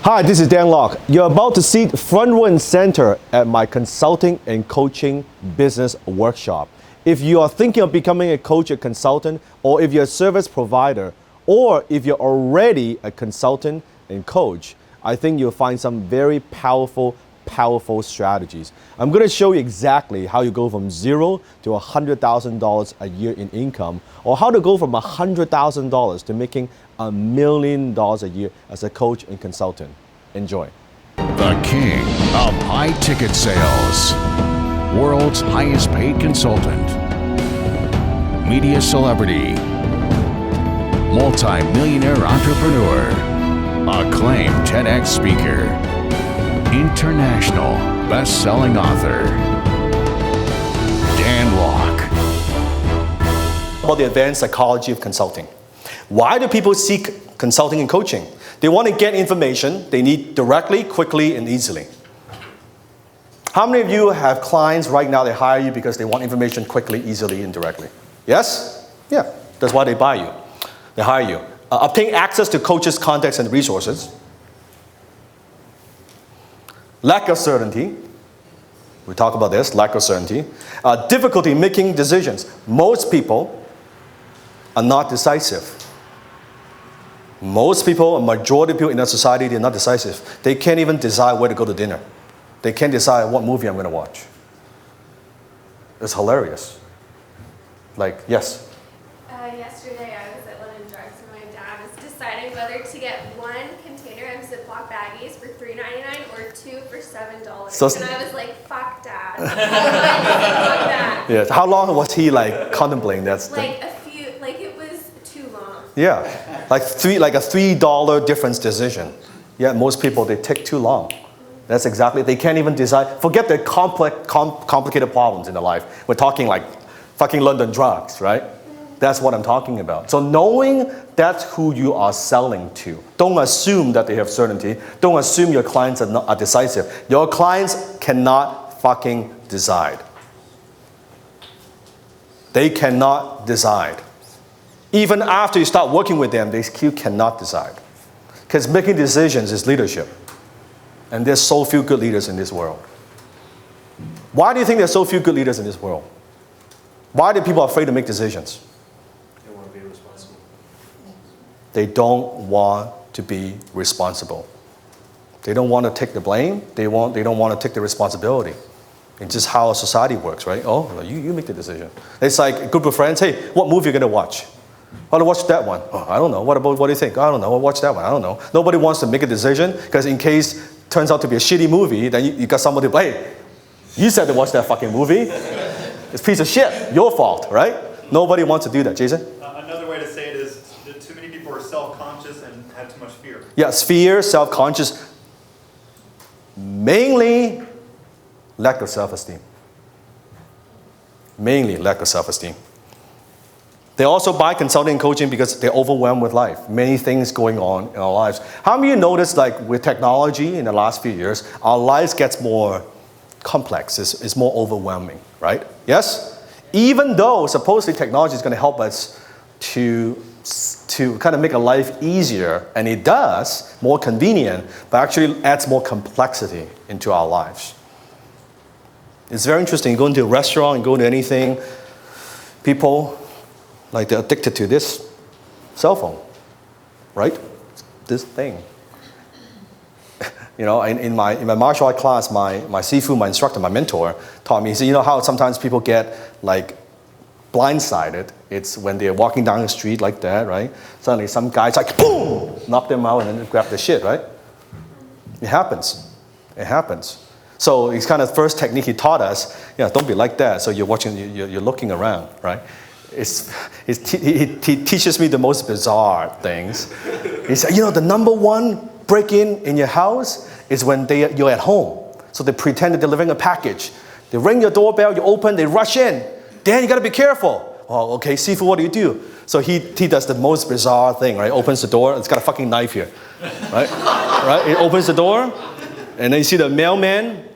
Hi, this is Dan Locke. You're about to sit front row and center at my consulting and coaching business workshop. If you are thinking of becoming a coach or consultant, or if you're a service provider, or if you're already a consultant and coach, I think you'll find some very powerful strategies. I'm going to show you exactly how you go from $0 to $100,000 a year in income, or how to go from $100,000 to making $1 million a year as a coach and consultant. Enjoy. The king of high ticket sales, world's highest paid consultant, media celebrity, multi-millionaire entrepreneur, acclaimed TEDx speaker, international best-selling author, Dan Locke. About the advanced psychology of consulting. Why do people seek consulting and coaching? They want to get information they need directly, quickly, and easily. How many of you have clients right now, they hire you because they want information quickly, easily, and directly? Yes? Yeah, that's why they buy you. They hire you. Obtain access to coaches, contacts, and resources. Lack of certainty. We talk about this, lack of certainty. Difficulty making decisions. Most people are not decisive. Most people, a majority of people in our society, they're not decisive. They can't even decide where to go to dinner. They can't decide what movie I'm going to watch. It's hilarious. Like, yes? Yesterday I was at London Drugs and my dad was deciding whether to get one container of Ziploc baggies for $3.99 or two for $7. And I was like, fuck dad. Fuck that. Yes. How long was he like contemplating that? Like it was too long. Yeah, like a $3 difference decision. Yeah, most people, they take too long. That's exactly, they can't even decide. Forget the complicated problems in their life. We're talking like fucking London Drugs, right? That's what I'm talking about. So knowing that's who you are selling to. Don't assume that they have certainty. Don't assume your clients are decisive. Your clients cannot fucking decide. They cannot decide. Even after you start working with them, they still cannot decide. Because making decisions is leadership. And there's so few good leaders in this world. Why do you think there's so few good leaders in this world? Why do people afraid to make decisions? They want to be responsible. They don't want to be responsible. They don't want to take the blame. They don't want to take the responsibility. It's just how society works, right? Oh, you make the decision. It's like a group of friends, hey, what movie are you going to watch? I want to watch that one. Oh, I don't know. What do you think? I don't know. I'll watch that one. I don't know. Nobody wants to make a decision because in case it turns out to be a shitty movie, then you got somebody to blame. Hey, you said to watch that fucking movie. It's a piece of shit. Your fault, right? Nobody wants to do that. Jason? Another way to say it is that too many people are self-conscious and have too much fear. Yes, fear, self-conscious. Mainly lack of self-esteem. Mainly lack of self-esteem. They also buy consulting and coaching because they're overwhelmed with life. Many things going on in our lives. How many of you noticed, like with technology in the last few years, our lives gets more complex, it's more overwhelming, right? Yes? Even though supposedly technology is going to help us to kind of make a life easier, and it does, more convenient, but actually adds more complexity into our lives. It's very interesting. You go into a restaurant, you go into anything, people, like they're addicted to this cell phone, right? This thing. You know, in my martial art class, my Sifu, my instructor, my mentor, taught me, he said, you know how sometimes people get like blindsided? It's when they're walking down the street like that, right? Suddenly some guy's like, boom, knock them out and then grab the shit, right? It happens. It happens. So his kind of first technique he taught us, don't be like that. So you're watching, you're looking around, right? He teaches me the most bizarre things. He said, the number one break-in in your house is when you're at home. So they pretend they're delivering a package. They ring your doorbell, you open, they rush in. Dan, you gotta be careful. Oh, okay, Sifu, what do? So he does the most bizarre thing, right? Opens the door, it's got a fucking knife here, right? Right? He opens the door, and then you see the mailman,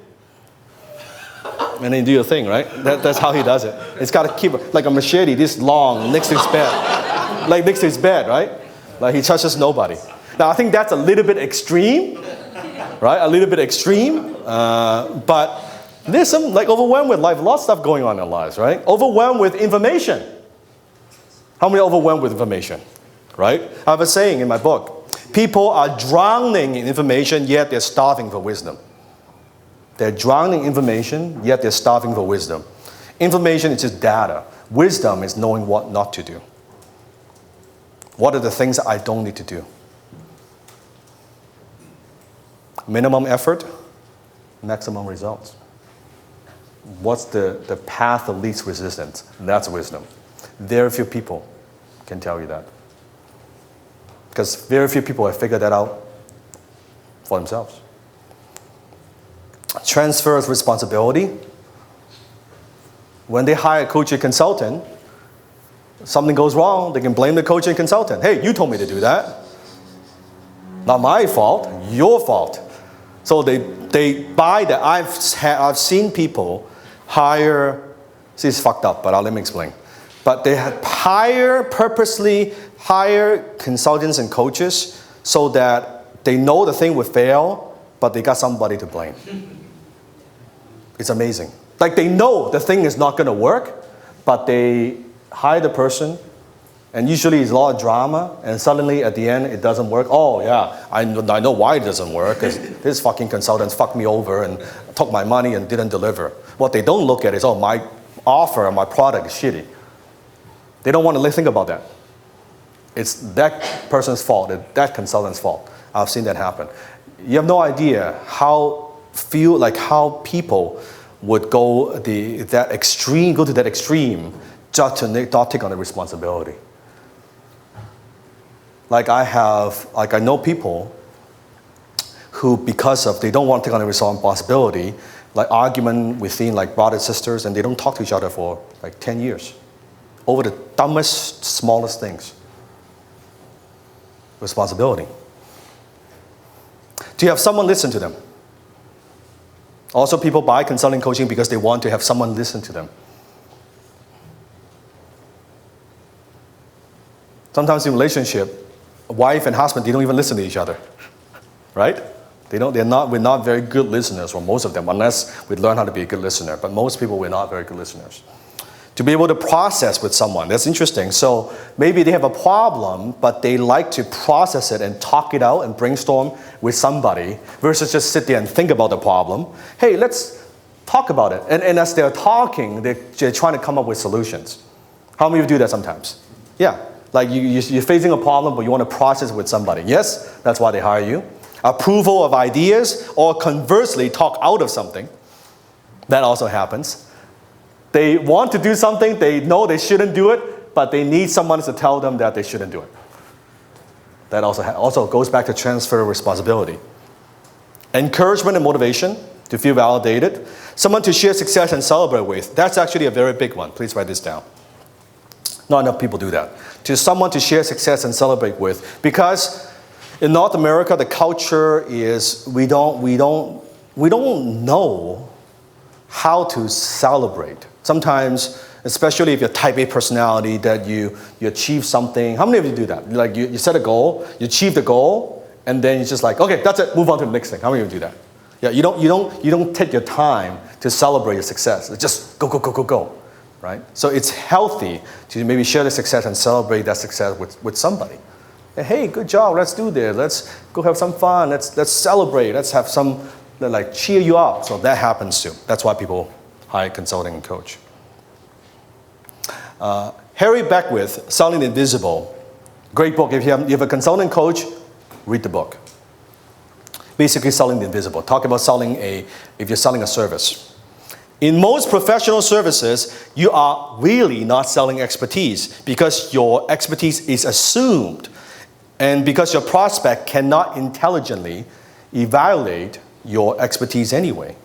and then you do your thing, right? That's how he does it. It's got to keep like a machete this long next to his bed. Like next to his bed, right? Like he touches nobody. Now I think that's a little bit extreme, right? A little bit extreme, but there's some like overwhelmed with life, a lot of stuff going on in our lives, right? Overwhelmed with information. How many are overwhelmed with information, right? I have a saying in my book, people are drowning in information, yet they're starving for wisdom. They're drowning in information, yet they're starving for wisdom. Information is just data. Wisdom is knowing what not to do. What are the things I don't need to do? Minimum effort, maximum results. What's the path of least resistance? That's wisdom. Very few people can tell you that. Because very few people have figured that out for themselves. Transfer of responsibility. When they hire a coach or consultant, something goes wrong, they can blame the coach and consultant. Hey, you told me to do that. Not my fault, your fault. So they buy that. I've seen people hire, see, it's fucked up, but let me explain. But they purposely hire consultants and coaches so that they know the thing will fail, but they got somebody to blame. It's amazing. Like they know the thing is not going to work, but they hire the person, and usually it's a lot of drama, and suddenly at the end it doesn't work. Oh yeah, I know why it doesn't work, because this fucking consultant fucked me over and took my money and didn't deliver. What they don't look at is, oh, my offer and my product is shitty. They don't want to think about that. It's that person's fault, that consultant's fault. I've seen that happen. You have no idea how people would go to that extreme just to not take on the responsibility. I know people who, because of they don't want to take on the responsibility, like argument within like brothers, sisters, and they don't talk to each other for like 10 years over the dumbest, smallest things. Responsibility. To have someone listen to them. Also, people buy consulting coaching because they want to have someone listen to them. Sometimes in relationship, wife and husband, they don't even listen to each other, right? We're not very good listeners, or most of them, unless we learn how to be a good listener. But most people, we're not very good listeners. To be able to process with someone, that's interesting. So maybe they have a problem, but they like to process it and talk it out and brainstorm with somebody versus just sit there and think about the problem. Hey, let's talk about it. And as they're talking, they're trying to come up with solutions. How many of you do that sometimes? Yeah, like you're facing a problem, but you want to process it with somebody. Yes, that's why they hire you. Approval of ideas, or conversely, talk out of something. That also happens. They want to do something, they know they shouldn't do it, but they need someone to tell them that they shouldn't do it. That also goes back to transfer of responsibility. Encouragement and motivation, to feel validated. Someone to share success and celebrate with. That's actually a very big one. Please write this down. Not enough people do that. To someone to share success and celebrate with. Because in North America, the culture is we don't know how to celebrate. Sometimes, especially if you're type A personality, that you achieve something. How many of you do that? Like you set a goal, you achieve the goal, and then you're just like, okay, that's it, move on to the next thing. How many of you do that? Yeah, you don't take your time to celebrate your success. It's just go, right? So it's healthy to maybe share the success and celebrate that success with somebody. And, hey, good job, let's do this. Let's go have some fun. Let's celebrate. Let's have some like cheer you up. So that happens too. That's why people hire consulting and coach. Harry Beckwith, Selling the Invisible. Great book. If you have a consulting coach, read the book. Basically, selling the invisible. Talk about if you're selling a service. In most professional services, you are really not selling expertise because your expertise is assumed, and because your prospect cannot intelligently evaluate your expertise anyway.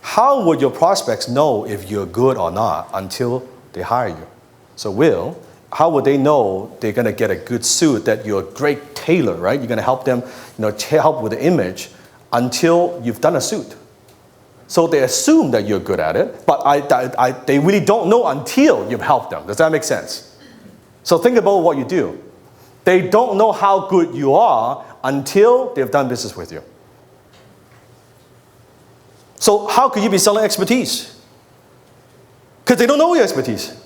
How would your prospects know if you're good or not until they hire you? So how would they know they're going to get a good suit, that you're a great tailor, right? You're going to help them, help with the image until you've done a suit. So they assume that you're good at it, but they really don't know until you've helped them. Does that make sense? So think about what you do. They don't know how good you are until they've done business with you. So how could you be selling expertise? Because they don't know your expertise.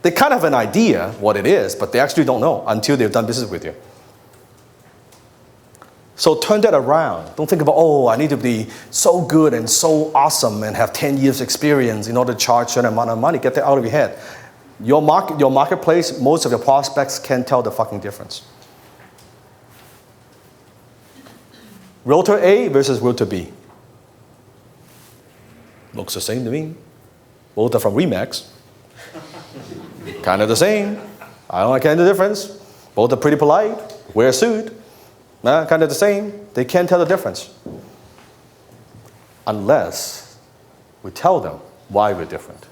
They kind of have an idea what it is, but they actually don't know until they've done business with you. So turn that around. Don't think about, oh, I need to be so good and so awesome and have 10 years experience in order to charge a certain amount of money. Get that out of your head. Your marketplace, most of your prospects can't tell the fucking difference. Realtor A versus Realtor B. Looks the same to me. Both are from Remax. Kind of the same. I don't like the difference. Both are pretty polite. Wear a suit. Kind of the same. They can't tell the difference. Unless we tell them why we're different.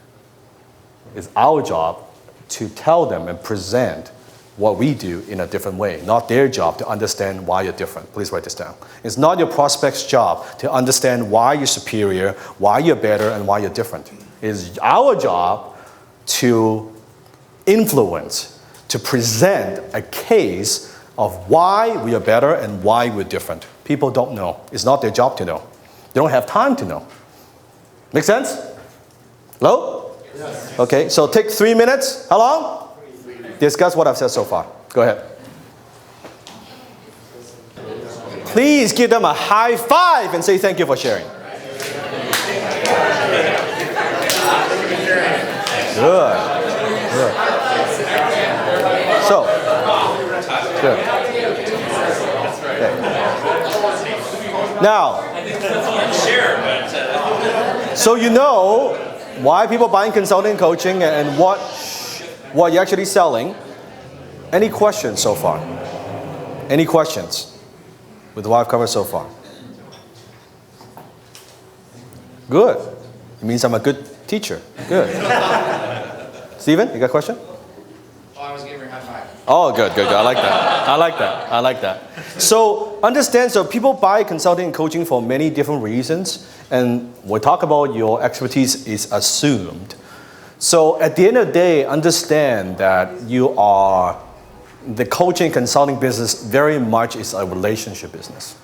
It's our job to tell them and present what we do in a different way. Not their job to understand why you're different. Please write this down. It's not your prospect's job to understand why you're superior, why you're better, and why you're different. It's our job to influence, to present a case of why we are better and why we're different. People don't know. It's not their job to know. They don't have time to know. Make sense? Hello? Yes. Okay, so take 3 minutes. How long? Discuss what I've said so far. Go ahead. Please give them a high five and say thank you for sharing. Good. Good. So, good. Okay. Now, so you know why people buying consulting coaching and what you're actually selling. Any questions so far? Any questions with what I've covered so far? Good. It means I'm a good teacher. Good. Steven, you got a question? Oh, I was giving her a high five. Oh, good. I like that. I like that. So understand, so people buy consulting and coaching for many different reasons. And we talk about your expertise is assumed. So at the end of the day, understand that the coaching consulting business very much is a relationship business.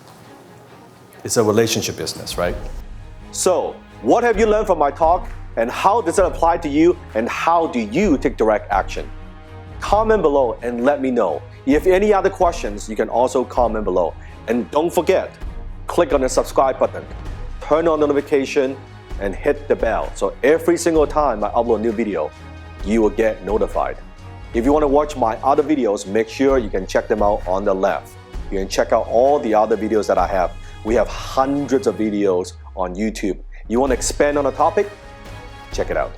It's a relationship business, right? So what have you learned from my talk, and how does it apply to you, and how do you take direct action? Comment below and let me know. If any other questions, you can also comment below. And don't forget, click on the subscribe button, turn on notification, and hit the bell. So every single time I upload a new video, you will get notified. If you want to watch my other videos, make sure you can check them out on the left. You can check out all the other videos that I have. We have hundreds of videos on YouTube. You want to expand on a topic? Check it out.